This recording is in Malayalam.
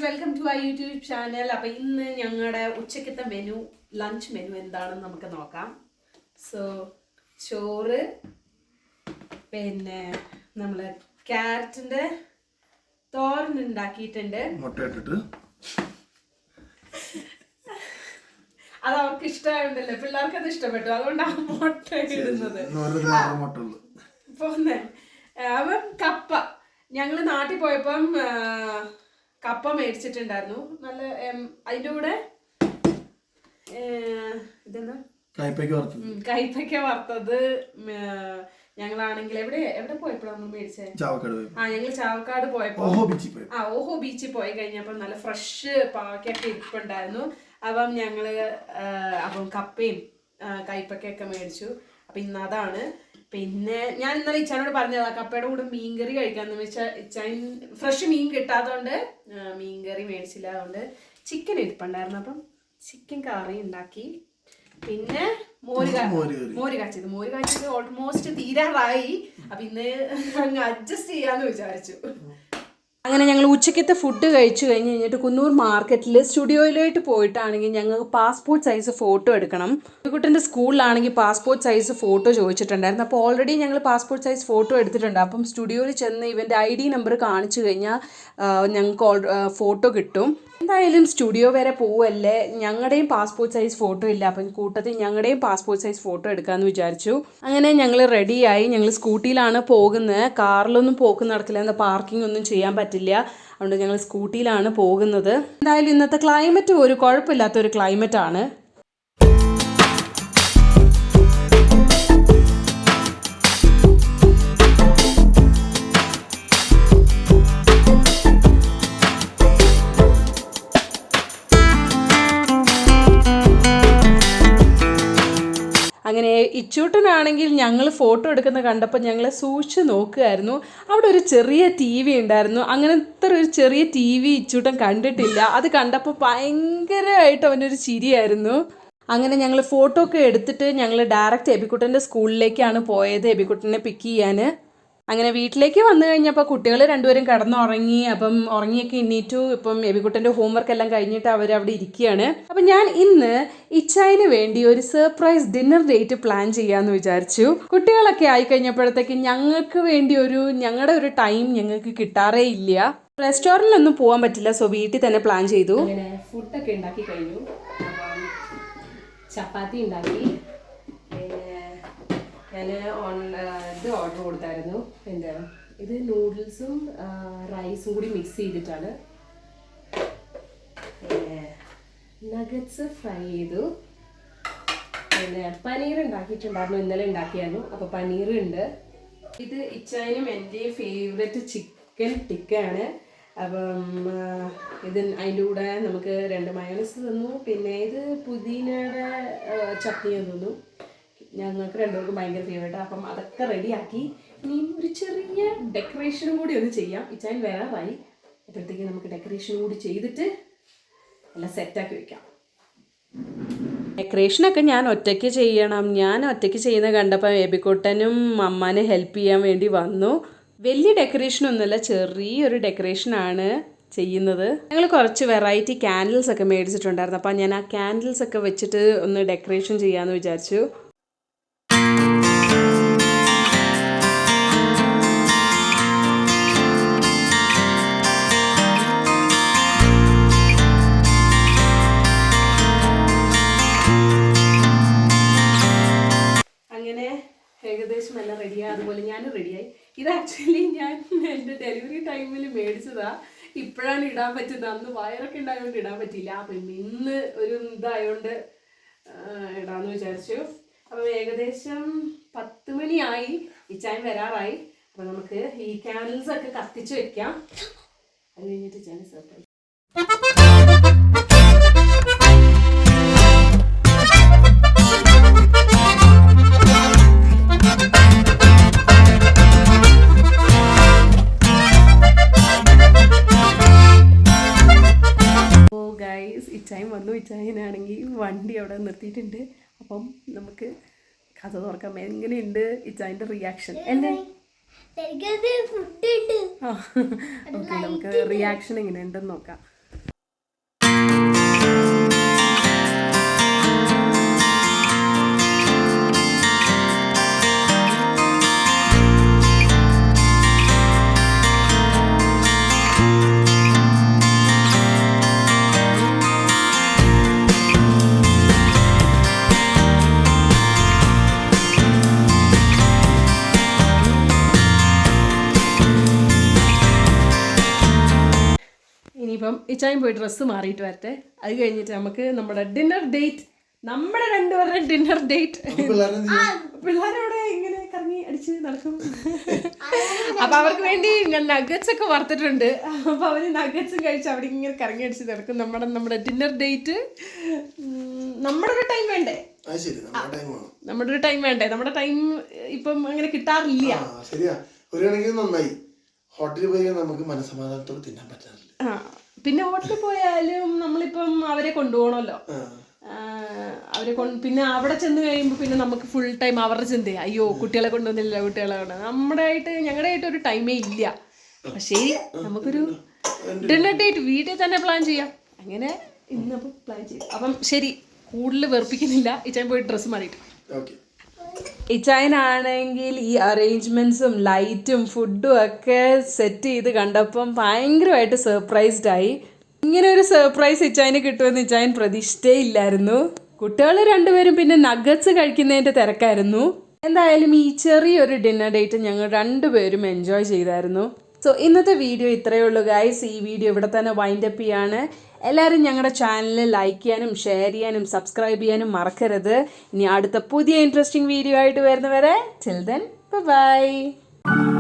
Guys, welcome to our YouTube channel. അപ്പോൾ ഇന്ന് ഞങ്ങളുടെ ഉച്ചക്കത്തെ ലഞ്ച് മെനു എന്താണെന്ന് നമുക്ക് നോക്കാം. സോ ചോറ്, പിന്നെ നമ്മൾ ക്യാരറ്റിന്റെ തോരൻ ഉണ്ടാക്കിയിട്ടുണ്ട്. അത് അവർക്ക് ഇഷ്ടമായുണ്ടല്ലോ, പിള്ളേർക്ക് അത് ഇഷ്ടപ്പെട്ടു, അതുകൊണ്ടാണ് മുട്ട ഇടുന്നത്. അവൻ കപ്പ, ഞങ്ങള് നാട്ടിൽ പോയപ്പം കപ്പ മേടിച്ചിട്ടുണ്ടായിരുന്നു. നല്ല അതിന്റെ കൂടെ ഇതെന്താ കൈപ്പയ്ക്ക വറുത്തത്. ഞങ്ങളാണെങ്കിൽ എവിടെ പോയപ്പോഴാണ് നമ്മൾ മേടിച്ചത്? ഞങ്ങൾ ചാവക്കാട് പോയപ്പോ ഓഹോ ബീച്ചിൽ പോയി കഴിഞ്ഞപ്പോ നല്ല ഫ്രഷ് പാവയ്ക്കൊക്കെ ഇരിപ്പുണ്ടായിരുന്നു. അപ്പം ഞങ്ങള് കപ്പയും കൈപ്പയ്ക്കൊക്കെ മേടിച്ചു. അപ്പൊ ഇന്ന് അതാണ്. പിന്നെ ഞാൻ ഇന്നലെ ഇച്ചാനോട് പറഞ്ഞതാ കപ്പയുടെ കൂടെ മീൻകറി കഴിക്കാന്ന് വെച്ചാൽ ഇച്ചാൻ ഫ്രഷ് മീൻ കിട്ടാത്തതുകൊണ്ട് മീൻകറി മേടിച്ചില്ല. അതുകൊണ്ട് ചിക്കൻ ഇരിപ്പുണ്ടായിരുന്നു. അപ്പം ചിക്കൻ കറി ഉണ്ടാക്കി. പിന്നെ മോര് കാച്ചത് ഓൾമോസ്റ്റ് തീരാറായി. അപ്പൊ ഇന്ന് അങ്ങ് അഡ്ജസ്റ്റ് ചെയ്യാന്ന് വിചാരിച്ചു. അങ്ങനെ ഞങ്ങൾ ഉച്ചക്കത്തെ ഫുഡ് കഴിച്ചു കഴിഞ്ഞിട്ട് കുന്നൂർ മാർക്കറ്റിൽ സ്റ്റുഡിയോയിലോട്ട് പോയിട്ടാണെങ്കിൽ ഞങ്ങൾക്ക് പാസ്പോർട്ട് സൈസ് ഫോട്ടോ എടുക്കണം. കുട്ടൻ്റെ സ്കൂളിലാണെങ്കിൽ പാസ്പോർട്ട് സൈസ് ഫോട്ടോ ചോദിച്ചിട്ടുണ്ടായിരുന്നു. അപ്പോൾ ഓൾറെഡി ഞങ്ങൾ പാസ്പോർട്ട് സൈസ് ഫോട്ടോ എടുത്തിട്ടുണ്ട്. അപ്പം സ്റ്റുഡിയോയിൽ ചെന്ന് ഇവൻ്റെ ID നമ്പർ കാണിച്ചു കഴിഞ്ഞാൽ ഞങ്ങൾക്ക് ഫോട്ടോ കിട്ടും. എന്തായാലും സ്റ്റുഡിയോ വരെ പോവല്ലേ, ഞങ്ങളുടെയും പാസ്പോർട്ട് സൈസ് ഫോട്ടോ ഇല്ല. അപ്പം കൂട്ടത്തിൽ ഞങ്ങളുടെയും പാസ്പോർട്ട് സൈസ് ഫോട്ടോ എടുക്കാമെന്ന് വിചാരിച്ചു. അങ്ങനെ ഞങ്ങൾ റെഡിയായി. ഞങ്ങൾ സ്കൂട്ടിയിലാണ് പോകുന്നത്. കാറിലൊന്നും പോക്ക് നടക്കില്ല, എന്താ പാർക്കിംഗ് ഒന്നും ചെയ്യാൻ പറ്റില്ല. അതുകൊണ്ട് ഞങ്ങൾ സ്കൂട്ടിയിലാണ് പോകുന്നത്. എന്തായാലും ഇന്നത്തെ ക്ലൈമറ്റ് ഒരു കുഴപ്പമില്ലാത്തൊരു ക്ലൈമറ്റാണ്. അങ്ങനെ ഇച്ചൂട്ടനാണെങ്കിൽ ഞങ്ങൾ ഫോട്ടോ എടുക്കുന്ന കണ്ടപ്പോൾ ഞങ്ങൾ സൂക്ഷിച്ച് നോക്കുകയായിരുന്നു. അവിടെ ഒരു ചെറിയ TV ഉണ്ടായിരുന്നു. അങ്ങനത്തെ ഒരു ചെറിയ TV ഇച്ചൂട്ടൻ കണ്ടിട്ടില്ല. അത് കണ്ടപ്പോൾ ഭയങ്കരമായിട്ട് അവനൊരു ചിരിയായിരുന്നു. അങ്ങനെ ഞങ്ങൾ ഫോട്ടോ ഒക്കെ എടുത്തിട്ട് ഞങ്ങൾ ഡയറക്റ്റ് എബിക്കുട്ടൻ്റെ സ്കൂളിലേക്കാണ് പോയത്, എബിക്കുട്ടനെ പിക്ക് ചെയ്യാൻ. അങ്ങനെ വീട്ടിലേക്ക് വന്നു കഴിഞ്ഞപ്പോൾ കുട്ടികൾ രണ്ടുപേരും കിടന്നുറങ്ങി. അപ്പം ഉറങ്ങിയൊക്കെ എണ്ണീറ്റു. ഇപ്പം എബിക്കുട്ടൻ്റെ ഹോംവർക്ക് എല്ലാം കഴിഞ്ഞിട്ട് അവരവിടെ ഇരിക്കുകയാണ്. അപ്പം ഞാൻ ഇന്ന് ഇച്ചായിന് വേണ്ടി ഒരു സർപ്രൈസ് ഡിന്നർ ഡേറ്റ് പ്ലാൻ ചെയ്യാമെന്ന് വിചാരിച്ചു. കുട്ടികളൊക്കെ ആയിക്കഴിഞ്ഞപ്പോഴത്തേക്ക് ഞങ്ങൾക്ക് വേണ്ടി ഞങ്ങളുടെ ഒരു ടൈം ഞങ്ങൾക്ക് കിട്ടാറേ ഇല്ല. റെസ്റ്റോറൻറ്റിലൊന്നും പോകാൻ പറ്റില്ല. സോ വീട്ടിൽ തന്നെ പ്ലാൻ ചെയ്തു. അങ്ങനെ ഫുഡൊക്കെ ഉണ്ടാക്കി കഴിഞ്ഞു. ചപ്പാത്തി ഉണ്ടാക്കി. ഞാൻ ഇത് ഓർഡർ കൊടുത്തായിരുന്നു. എന്താണ് ഇത്? നൂഡിൽസും റൈസും കൂടി മിക്സ് ചെയ്തിട്ടാണ്. പിന്നെ നഗറ്റ്സ് ഫ്രൈ ചെയ്തു. പിന്നെ പനീർ ഉണ്ടാക്കിയിട്ടുണ്ടായിരുന്നു, ഇന്നലെ ഉണ്ടാക്കിയായിരുന്നു. അപ്പോൾ പനീർ ഉണ്ട്. ഇത് ഇച്ചാനും എൻ്റെയും ഫേവറേറ്റ് ചിക്കൻ ടിക്കയാണ്. അപ്പം ഇത് അതിൻ്റെ കൂടെ നമുക്ക് 2 മയോണൈസ് തന്നു. പിന്നെ ഇത് പുതിനയുടെ ചട്നി തന്നു. ഞങ്ങൾക്ക് രണ്ടുപേർക്കും ഭയങ്കര ഫേവറേറ്റാണ്. അപ്പം അതൊക്കെ റെഡിയാക്കി. ഇനി ഒരു ചെറിയ ഡെക്കറേഷനും കൂടി ഒന്ന് ചെയ്യാം. ഇച്ചാൻ വേറായി അപ്പോഴത്തേക്ക് നമുക്ക് ഡെക്കറേഷനും കൂടി ചെയ്തിട്ട് എല്ലാം സെറ്റാക്കി വെക്കാം. ഡെക്കറേഷനൊക്കെ ഞാൻ ഒറ്റയ്ക്ക് ചെയ്യണം. ഞാൻ ഒറ്റയ്ക്ക് ചെയ്യുന്ന കണ്ടപ്പോൾ എബിക്കുട്ടനും അമ്മാനെ ഹെൽപ്പ് ചെയ്യാൻ വേണ്ടി വന്നു. വലിയ ഡെക്കറേഷനൊന്നുമല്ല, ചെറിയൊരു ഡെക്കറേഷനാണ് ചെയ്യുന്നത്. ഞങ്ങൾ കുറച്ച് വെറൈറ്റി ക്യാൻഡിൽസ് ഒക്കെ മേടിച്ചിട്ടുണ്ടായിരുന്നു. അപ്പം ഞാൻ ആ ക്യാൻഡിൽസ് ഒക്കെ വെച്ചിട്ട് ഒന്ന് ഡെക്കറേഷൻ ചെയ്യാമെന്ന് വിചാരിച്ചു. ഏകദേശം എല്ലാം റെഡിയായി. അതുപോലെ ഞാനും റെഡിയായി. ഇത് ആക്ച്വലി ഞാൻ എൻ്റെ ഡെലിവറി ടൈമിൽ മേടിച്ചതാണ്. ഇപ്പോഴാണ് ഇടാൻ പറ്റുന്നത്. അന്ന് വയറൊക്കെ ഉണ്ടായതുകൊണ്ട് ഇടാൻ പറ്റിയില്ല. അപ്പം ഇന്ന് ഒരു ഇതായതുകൊണ്ട് ഇടാമെന്ന് വിചാരിച്ചു. അപ്പം ഏകദേശം 10 മണിയായി. ഇച്ചാൻ വരാറായി. അപ്പം നമുക്ക് ഈ ക്യാൻഡിൽസ് ഒക്കെ കത്തിച്ച് വെക്കാം. അത് കഴിഞ്ഞിട്ട് ഇച്ചാൻ സർപ്രൈസ്. ഇച്ചായനാണെങ്കിൽ വണ്ടി അവിടെ നിർത്തിയിട്ടുണ്ട്. അപ്പം നമുക്ക് കഥ തുറക്കാം. എങ്ങനെയുണ്ട് ഇച്ചായൻ്റെ റിയാക്ഷൻ? അല്ലേ? ഓക്കെ, നമുക്ക് റിയാക്ഷൻ എങ്ങനെയുണ്ടെന്ന് നോക്കാം. ഇനിയിപ്പം ഇച്ചായും പോയി ഡ്രസ്സ് മാറിയിട്ട് വരട്ടെ. അത് കഴിഞ്ഞിട്ട് നമുക്ക് നമ്മുടെ ഡിന്നർ ഡേറ്റ്, നമ്മുടെ രണ്ടുപേരുടെ ഡിന്നർ ഡേറ്റ്. പിള്ളേരോടെ ഇങ്ങനെ കറങ്ങി അടിച്ച് നടക്കും. അപ്പൊ അവർക്ക് വേണ്ടി ഞാൻ നഗറ്റ്സ് ഒക്കെ വറുത്തിട്ടുണ്ട്. അപ്പൊ അവര് നഗറ്റ്സും കഴിച്ച് അവിടെ ഇങ്ങനെ കറങ്ങി അടിച്ച് നടക്കും. നമ്മുടെ ഡിന്നർ ഡേറ്റ് നമ്മുടെ ഒരു ടൈം വേണ്ടേ? നമ്മുടെ ഒരു ടൈം വേണ്ടേ? നമ്മുടെ ടൈം ഇപ്പം അങ്ങനെ കിട്ടാറില്ല. പിന്നെ ഹോട്ടലിൽ പോയാലും നമ്മളിപ്പം അവരെ കൊണ്ടുപോകണമല്ലോ. അവരെ പിന്നെ അവിടെ ചെന്ന് കഴിയുമ്പോൾ പിന്നെ നമുക്ക് ഫുൾ ടൈം അവരുടെ ചിന്തയാണ്, അയ്യോ കുട്ടികളെ കൊണ്ടുവന്നില്ല, കുട്ടികളെ ഞങ്ങളുടെ ആയിട്ട് ഒരു ടൈമേ ഇല്ല. ശരി, നമുക്കൊരു ഡിന്നർ ഡേറ്റ് വീട്ടിൽ തന്നെ പ്ലാൻ ചെയ്യാം. അങ്ങനെ ഇന്നപ്പോൾ പ്ലാൻ ചെയ്യും. അപ്പം ശരി, കൂടുതൽ വെറുപ്പിക്കുന്നില്ല. ഇച്ചാൻ പോയി ഡ്രസ്സ് മാറിയിട്ട്. ഇച്ചായനാണെങ്കിൽ ഈ അറേഞ്ച്മെൻറ്റ്സും ലൈറ്റും ഫുഡും ഒക്കെ സെറ്റ് ചെയ്ത് കണ്ടപ്പം ഭയങ്കരമായിട്ട് സർപ്രൈസ്ഡായി. ഇങ്ങനെ ഒരു സർപ്രൈസ് ഇച്ചായന് കിട്ടുമെന്ന് ഇച്ചായൻ പ്രതീക്ഷിച്ചേയില്ലായിരുന്നു. കുട്ടികൾ രണ്ടുപേരും പിന്നെ നഗറ്റ്സ് കഴിക്കുന്നതിൻ്റെ തിരക്കായിരുന്നു. എന്തായാലും ഈ ചെറിയൊരു ഡിന്നർ ഡേറ്റ് ഞങ്ങൾ രണ്ടുപേരും എൻജോയ് ചെയ്തായിരുന്നു. സോ ഇന്നത്തെ വീഡിയോ ഇത്രയേ ഉള്ളൂ ഗൈസ്. ഈ വീഡിയോ ഇവിടെ തന്നെ വൈൻഡപ്പ് ചെയ്യാണ്. എല്ലാവരും ഞങ്ങളുടെ ചാനൽ ലൈക്ക് ചെയ്യാനും ഷെയർ ചെയ്യാനും സബ്സ്ക്രൈബ് ചെയ്യാനും മറക്കരുത്. ഇനി അടുത്ത പുതിയ ഇൻട്രസ്റ്റിംഗ് വീഡിയോ ആയിട്ട് വരുന്നവരെ till then, bye bye.